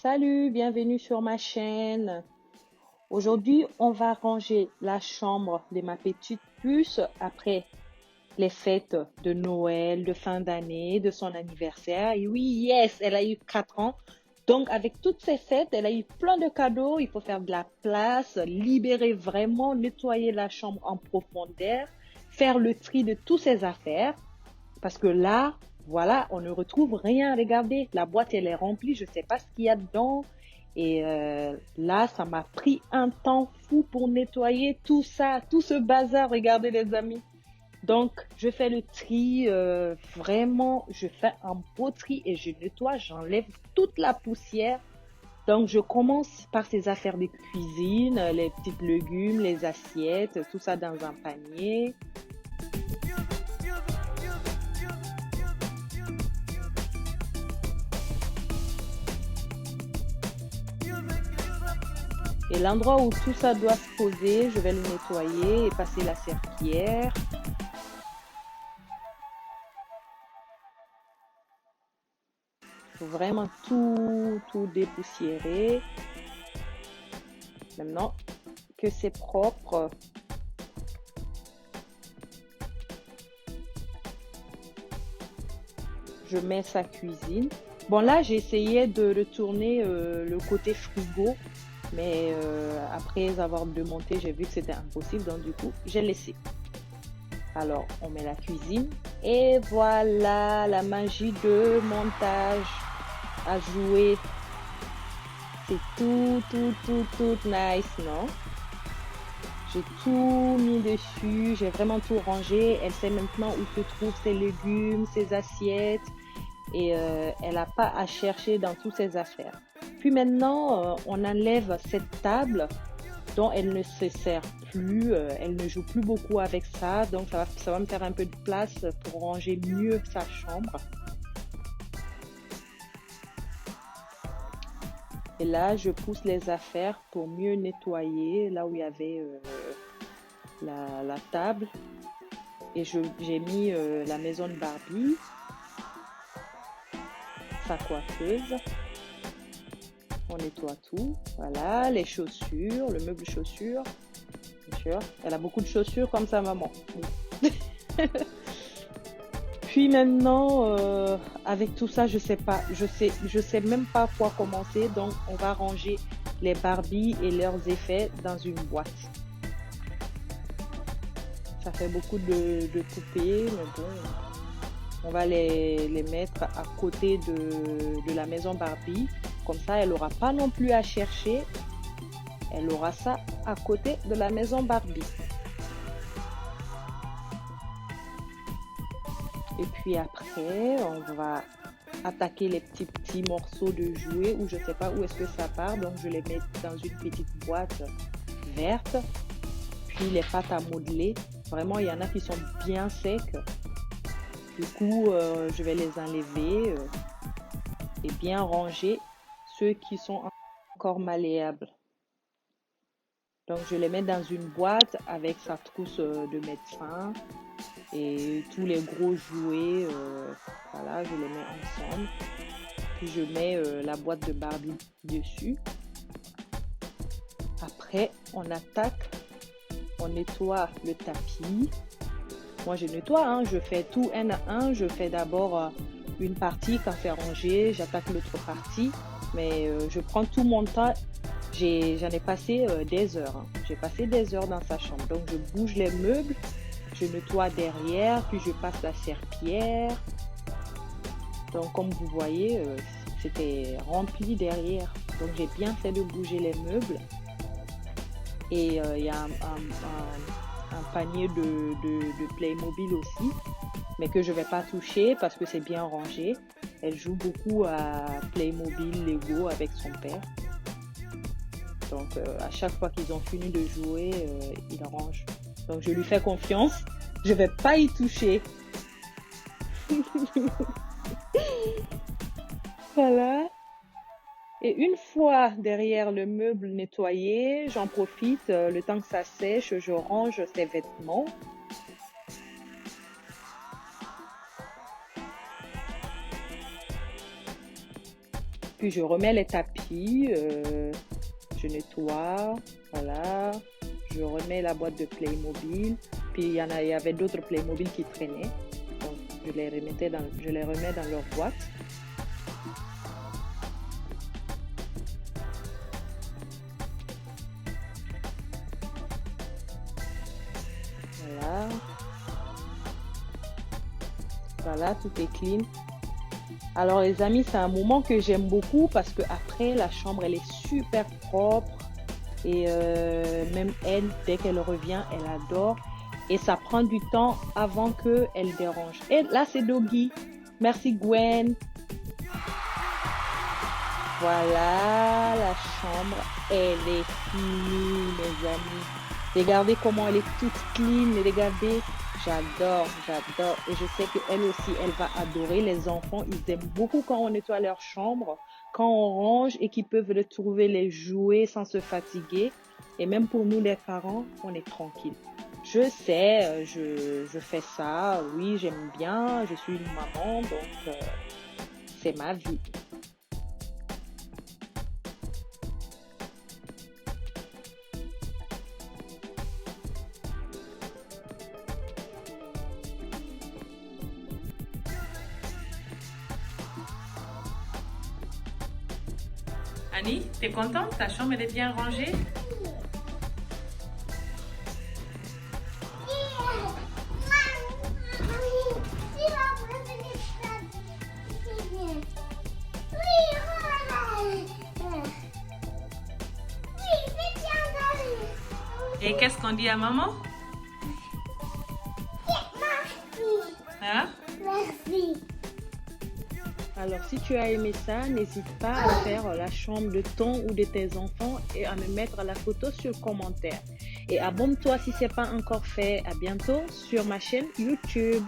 Salut, bienvenue sur ma chaîne. Aujourd'hui, on va ranger la chambre de ma petite puce après les fêtes de Noël, de fin d'année, de son anniversaire. Et oui, yes, elle a eu 4 ans. Donc, avec toutes ces fêtes, elle a eu plein de cadeaux. Il faut faire de la place, libérer vraiment, nettoyer la chambre en profondeur, faire le tri de toutes ses affaires. Parce que là, voilà, on ne retrouve rien. Regardez, la boîte, elle est remplie. Je ne sais pas ce qu'il y a dedans. Et là, ça m'a pris un temps fou pour nettoyer tout ça, tout ce bazar. Regardez, les amis. Donc, je fais le tri. Vraiment, je fais un beau tri et je nettoie. J'enlève toute la poussière. Donc, je commence par ces affaires de cuisine, les petits légumes, les assiettes, tout ça dans un panier. Et l'endroit où tout ça doit se poser, je vais le nettoyer et passer la serpillière. Il faut vraiment tout dépoussiérer. Maintenant que c'est propre, je mets sa cuisine. Bon, là, j'ai essayé de retourner le côté frigo, mais après avoir démonté, j'ai vu que c'était impossible, donc du coup, j'ai laissé. Alors, on met la cuisine et voilà, la magie de montage à jouer. C'est tout nice, non? J'ai tout mis dessus, j'ai vraiment tout rangé. Elle sait maintenant où se trouvent ses légumes, ses assiettes et elle n'a pas à chercher dans toutes ses affaires. Puis maintenant, on enlève cette table dont elle ne se sert plus, elle ne joue plus beaucoup avec ça, donc ça va me faire un peu de place pour ranger mieux sa chambre. Et là, je pousse les affaires pour mieux nettoyer là où il y avait la table. Et j'ai mis la maison de Barbie, sa coiffeuse. On nettoie tout. Voilà, les chaussures, le meuble chaussures. Bien sûr, elle a beaucoup de chaussures comme sa maman. Puis maintenant, avec tout ça, je sais même pas quoi commencer. Donc, on va ranger les Barbie et leurs effets dans une boîte. Ça fait beaucoup de poupées, mais bon, on va les mettre à côté de la maison Barbie. Comme ça, elle n'aura pas non plus à chercher. Elle aura ça à côté de la maison Barbie. Et puis après, on va attaquer les petits morceaux de jouets où je ne sais pas où est-ce que ça part. Donc, je les mets dans une petite boîte verte. Puis les pâtes à modeler. Vraiment, il y en a qui sont bien secs. Du coup, je vais les enlever et bien ranger ceux qui sont encore malléables. Donc, je les mets dans une boîte avec sa trousse de médecin et tous les gros jouets. Voilà, je les mets ensemble. Puis, je mets la boîte de Barbie dessus. Après, on attaque, on nettoie le tapis. Moi, je nettoie, hein, je fais tout un à un. Je fais d'abord une partie, quand c'est rangé, j'attaque l'autre partie. Mais je prends tout mon temps. J'en ai passé des heures. Hein. J'ai passé des heures dans sa chambre. Donc, je bouge les meubles, je nettoie derrière, puis je passe la serpillière. Donc, comme vous voyez, c'était rempli derrière. Donc, j'ai bien fait de bouger les meubles. Et il y a un panier de Playmobil aussi, mais que je ne vais pas toucher parce que c'est bien rangé. Elle joue beaucoup à Playmobil, Lego avec son père. Donc, à chaque fois qu'ils ont fini de jouer, il range. Donc, je lui fais confiance. Je ne vais pas y toucher. Voilà. Et une fois derrière le meuble nettoyé, j'en profite, le temps que ça sèche, je range ses vêtements. Puis je remets les tapis, je nettoie, voilà. Je remets la boîte de Playmobil. Puis il y avait d'autres Playmobil qui traînaient. Donc je les remets dans leur boîte. Voilà. Voilà, tout est clean. Alors les amis, c'est un moment que j'aime beaucoup parce que après la chambre elle est super propre et même elle, dès qu'elle revient, elle adore et ça prend du temps avant que elle dérange. Et là c'est Doggy. Merci Gwen. Voilà, la chambre, elle est clean, mes amis. Regardez comment elle est toute clean, regardez. J'adore, j'adore. Et je sais qu'elle aussi, elle va adorer. Les enfants, ils aiment beaucoup quand on nettoie leur chambre, quand on range et qu'ils peuvent retrouver les jouets sans se fatiguer. Et même pour nous, les parents, on est tranquille. Je sais, je fais ça. Oui, j'aime bien. Je suis une maman, donc c'est ma vie. Annie, t'es contente? Ta chambre, elle est bien rangée? Et qu'est-ce qu'on dit à maman? Hein? Merci. Alors, si tu as aimé ça, n'hésite pas à faire la chambre de ton ou de tes enfants et à me mettre la photo sur commentaire. Et abonne-toi si ce n'est pas encore fait. À bientôt sur ma chaîne YouTube.